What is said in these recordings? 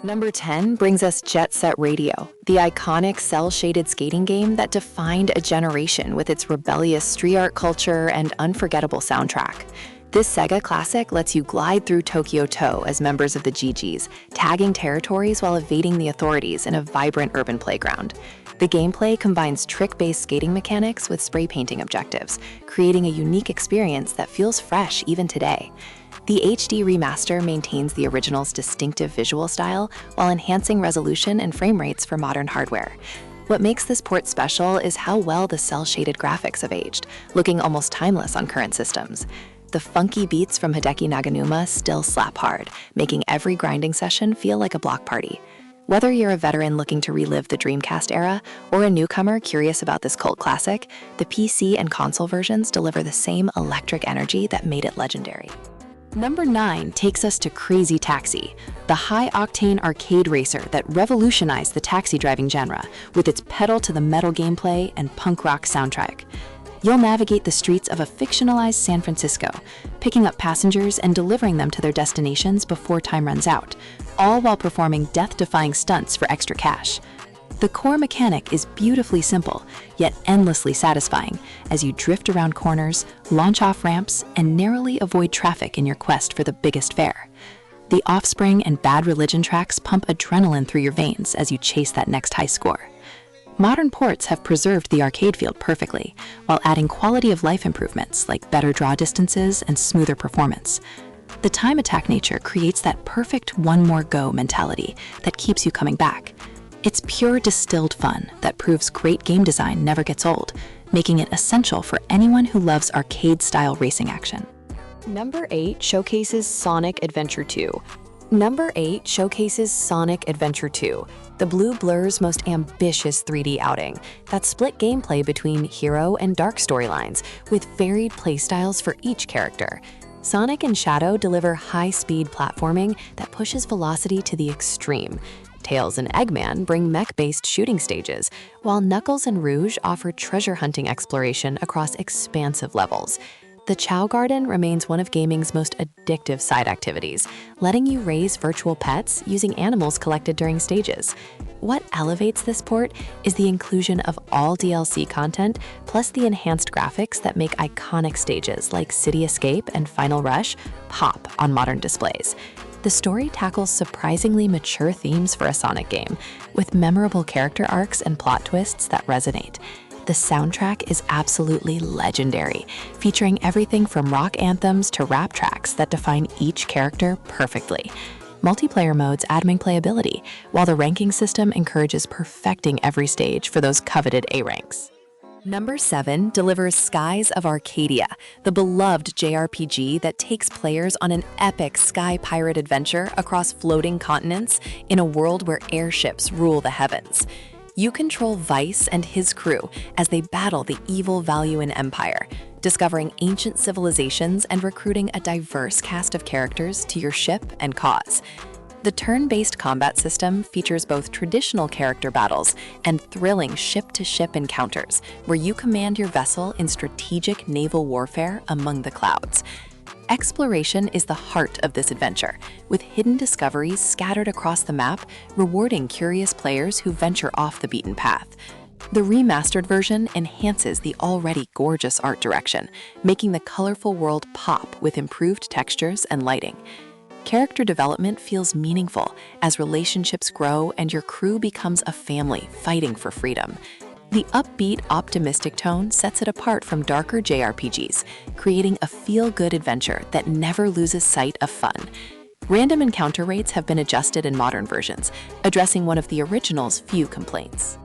Number 10 brings us Jet Set Radio, the iconic cel-shaded skating game that defined a generation with its rebellious street art culture and unforgettable soundtrack. This Sega classic lets you glide through Tokyo To as members of the GGs, tagging territories while evading the authorities in a vibrant urban playground. The gameplay combines trick-based skating mechanics with spray painting objectives, creating a unique experience that feels fresh even today. The HD remaster maintains the original's distinctive visual style while enhancing resolution and frame rates for modern hardware. What makes this port special is how well the cel-shaded graphics have aged, looking almost timeless on current systems. The funky beats from Hideki Naganuma still slap hard, making every grinding session feel like a block party. Whether you're a veteran looking to relive the Dreamcast era or a newcomer curious about this cult classic, the PC and console versions deliver the same electric energy that made it legendary. Number 9 takes us to Crazy Taxi, the high-octane arcade racer that revolutionized the taxi driving genre with its pedal-to-the-metal gameplay and punk rock soundtrack. You'll navigate the streets of a fictionalized San Francisco, picking up passengers and delivering them to their destinations before time runs out, all while performing death-defying stunts for extra cash. The core mechanic is beautifully simple, yet endlessly satisfying as you drift around corners, launch off ramps, and narrowly avoid traffic in your quest for the biggest fare. The Offspring and Bad Religion tracks pump adrenaline through your veins as you chase that next high score. Modern ports have preserved the arcade field perfectly, while adding quality-of-life improvements like better draw distances and smoother performance. The time attack nature creates that perfect one-more-go mentality that keeps you coming back. It's pure distilled fun that proves great game design never gets old, making it essential for anyone who loves arcade-style racing action. Number 8 showcases Sonic Adventure 2. Number 8 showcases Sonic Adventure 2, the Blue Blur's most ambitious 3D outing that split gameplay between hero and dark storylines with varied playstyles for each character. Sonic and Shadow deliver high-speed platforming that pushes velocity to the extreme. Tails and Eggman bring mech-based shooting stages, while Knuckles and Rouge offer treasure-hunting exploration across expansive levels. The Chow Garden remains one of gaming's most addictive side activities, letting you raise virtual pets using animals collected during stages. What elevates this port is the inclusion of all DLC content, plus the enhanced graphics that make iconic stages like City Escape and Final Rush pop on modern displays. The story tackles surprisingly mature themes for a Sonic game, with memorable character arcs and plot twists that resonate. The soundtrack is absolutely legendary, featuring everything from rock anthems to rap tracks that define each character perfectly. Multiplayer modes add playability, while the ranking system encourages perfecting every stage for those coveted A ranks. Number 7 delivers Skies of Arcadia, the beloved JRPG that takes players on an epic sky pirate adventure across floating continents in a world where airships rule the heavens. You control Vice and his crew as they battle the evil Valuan Empire, discovering ancient civilizations and recruiting a diverse cast of characters to your ship and cause. The turn-based combat system features both traditional character battles and thrilling ship-to-ship encounters, where you command your vessel in strategic naval warfare among the clouds. Exploration is the heart of this adventure, with hidden discoveries scattered across the map, rewarding curious players who venture off the beaten path. The remastered version enhances the already gorgeous art direction, making the colorful world pop with improved textures and lighting. Character development feels meaningful as relationships grow and your crew becomes a family fighting for freedom. The upbeat, optimistic tone sets it apart from darker JRPGs, creating a feel-good adventure that never loses sight of fun. Random encounter rates have been adjusted in modern versions, addressing one of the original's few complaints.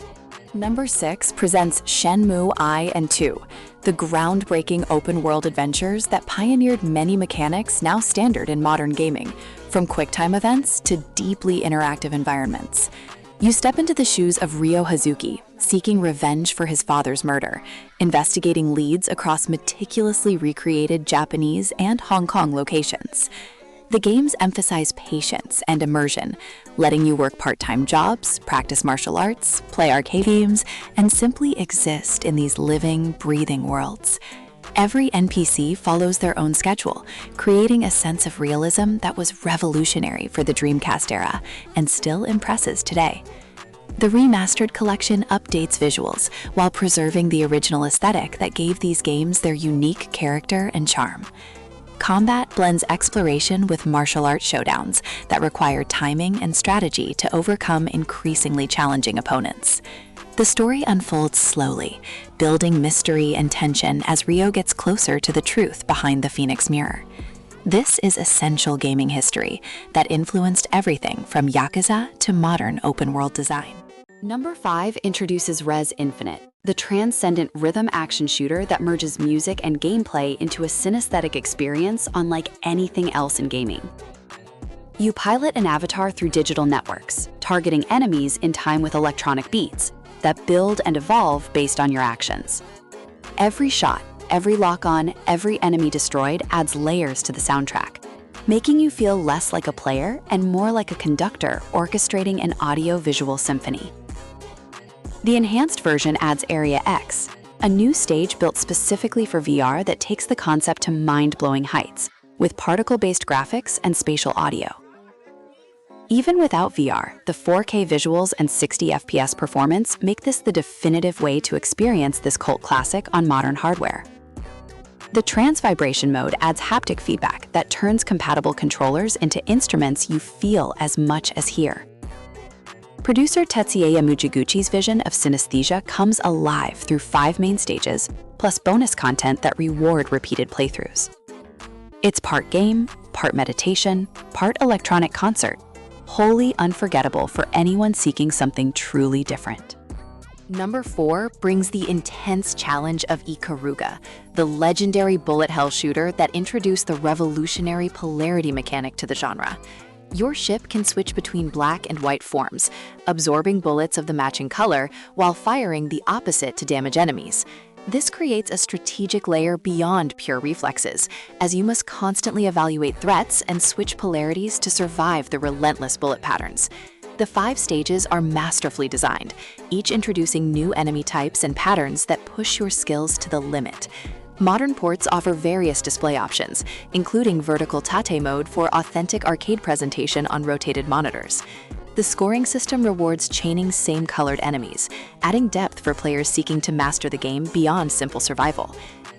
Number 6 presents Shenmue I and II, the groundbreaking open-world adventures that pioneered many mechanics now standard in modern gaming, from quick-time events to deeply interactive environments. You step into the shoes of Ryo Hazuki, seeking revenge for his father's murder, investigating leads across meticulously recreated Japanese and Hong Kong locations. The games emphasize patience and immersion, letting you work part-time jobs, practice martial arts, play arcade games, and simply exist in these living, breathing worlds. Every NPC follows their own schedule, creating a sense of realism that was revolutionary for the Dreamcast era and still impresses today. The remastered collection updates visuals while preserving the original aesthetic that gave these games their unique character and charm. Combat blends exploration with martial arts showdowns that require timing and strategy to overcome increasingly challenging opponents. The story unfolds slowly, building mystery and tension as Ryo gets closer to the truth behind the Phoenix Mirror. This is essential gaming history that influenced everything from Yakuza to modern open-world design. Number 5 introduces Rez Infinite, the transcendent rhythm action shooter that merges music and gameplay into a synesthetic experience unlike anything else in gaming. You pilot an avatar through digital networks, targeting enemies in time with electronic beats that build and evolve based on your actions. Every shot, every lock-on, every enemy destroyed adds layers to the soundtrack, making you feel less like a player and more like a conductor orchestrating an audio-visual symphony. The enhanced version adds Area X, a new stage built specifically for VR that takes the concept to mind-blowing heights, with particle-based graphics and spatial audio. Even without VR, the 4K visuals and 60 FPS performance make this the definitive way to experience this cult classic on modern hardware. The Trance Vibration mode adds haptic feedback that turns compatible controllers into instruments you feel as much as hear. Producer Tetsuya Yamaguchi's vision of synesthesia comes alive through 5 main stages, plus bonus content that reward repeated playthroughs. It's part game, part meditation, part electronic concert, wholly unforgettable for anyone seeking something truly different. Number 4 brings the intense challenge of Ikaruga, the legendary bullet hell shooter that introduced the revolutionary polarity mechanic to the genre. Your ship can switch between black and white forms, absorbing bullets of the matching color while firing the opposite to damage enemies. This creates a strategic layer beyond pure reflexes, as you must constantly evaluate threats and switch polarities to survive the relentless bullet patterns. The 5 stages are masterfully designed, each introducing new enemy types and patterns that push your skills to the limit. Modern ports offer various display options, including vertical tate mode for authentic arcade presentation on rotated monitors. The scoring system rewards chaining same-colored enemies, adding depth for players seeking to master the game beyond simple survival.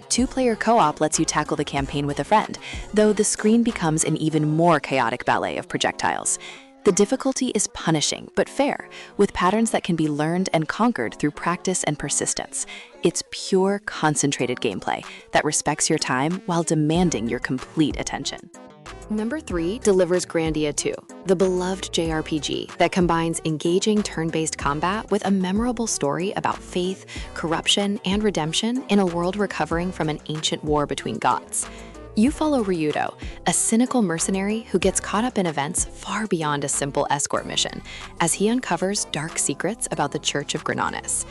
2-player co-op lets you tackle the campaign with a friend, though the screen becomes an even more chaotic ballet of projectiles. The difficulty is punishing, but fair, with patterns that can be learned and conquered through practice and persistence. It's pure, concentrated gameplay that respects your time while demanding your complete attention. Number 3 delivers Grandia II, the beloved JRPG that combines engaging turn-based combat with a memorable story about faith, corruption, and redemption in a world recovering from an ancient war between gods. You follow Ryudo, a cynical mercenary who gets caught up in events far beyond a simple escort mission, as he uncovers dark secrets about the Church of Grananes.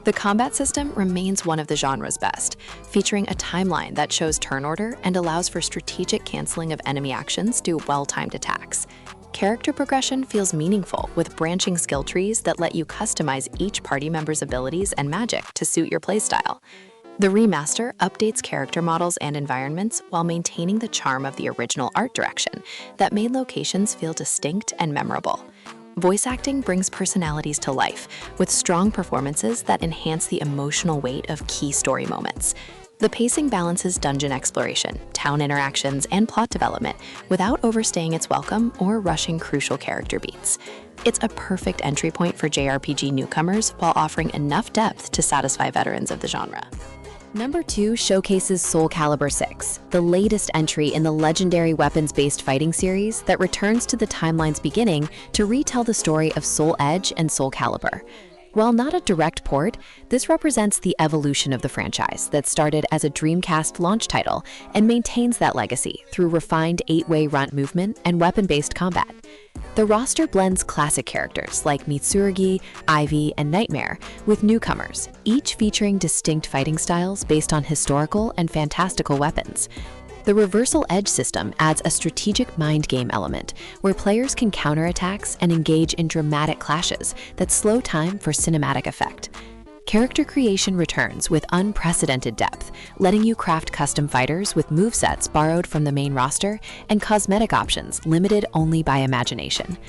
The combat system remains one of the genre's best, featuring a timeline that shows turn order and allows for strategic canceling of enemy actions due well-timed attacks. Character progression feels meaningful with branching skill trees that let you customize each party member's abilities and magic to suit your playstyle. The remaster updates character models and environments while maintaining the charm of the original art direction that made locations feel distinct and memorable. Voice acting brings personalities to life, with strong performances that enhance the emotional weight of key story moments. The pacing balances dungeon exploration, town interactions, and plot development without overstaying its welcome or rushing crucial character beats. It's a perfect entry point for JRPG newcomers while offering enough depth to satisfy veterans of the genre. Number 2 showcases Soulcalibur VI, the latest entry in the legendary weapons-based fighting series that returns to the timeline's beginning to retell the story of Soul Edge and Soulcalibur. While not a direct port, this represents the evolution of the franchise that started as a Dreamcast launch title and maintains that legacy through refined 8-way runt movement and weapon-based combat. The roster blends classic characters like Mitsurugi, Ivy, and Nightmare with newcomers, each featuring distinct fighting styles based on historical and fantastical weapons. The Reversal Edge system adds a strategic mind game element where players can counterattacks and engage in dramatic clashes that slow time for cinematic effect. Character creation returns with unprecedented depth, letting you craft custom fighters with movesets borrowed from the main roster and cosmetic options limited only by imagination.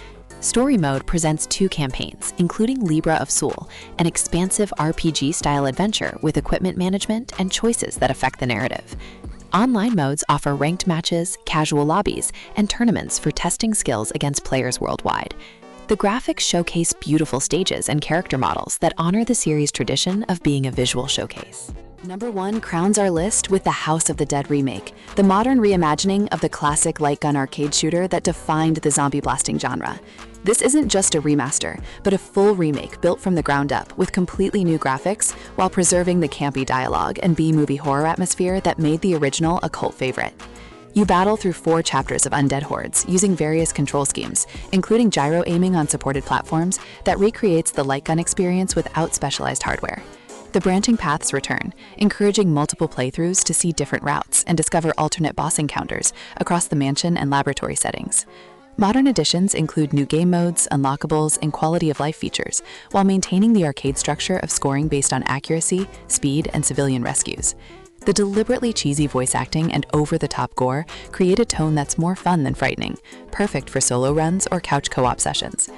Story mode presents 2 campaigns, including Libra of Soul, an expansive RPG-style adventure with equipment management and choices that affect the narrative. Online modes offer ranked matches, casual lobbies, and tournaments for testing skills against players worldwide. The graphics showcase beautiful stages and character models that honor the series' tradition of being a visual showcase. Number 1 crowns our list with the House of the Dead remake, the modern reimagining of the classic light gun arcade shooter that defined the zombie blasting genre. This isn't just a remaster, but a full remake built from the ground up with completely new graphics while preserving the campy dialogue and B-movie horror atmosphere that made the original a cult favorite. You battle through 4 chapters of undead hordes using various control schemes, including gyro aiming on supported platforms that recreates the light gun experience without specialized hardware. The branching paths return, encouraging multiple playthroughs to see different routes and discover alternate boss encounters across the mansion and laboratory settings. Modern additions include new game modes, unlockables, and quality-of-life features, while maintaining the arcade structure of scoring based on accuracy, speed, and civilian rescues. The deliberately cheesy voice acting and over-the-top gore create a tone that's more fun than frightening, perfect for solo runs or couch co-op sessions.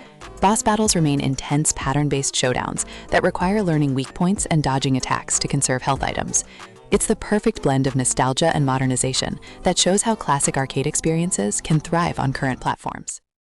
Boss battles remain intense pattern-based showdowns that require learning weak points and dodging attacks to conserve health items. It's the perfect blend of nostalgia and modernization that shows how classic arcade experiences can thrive on current platforms.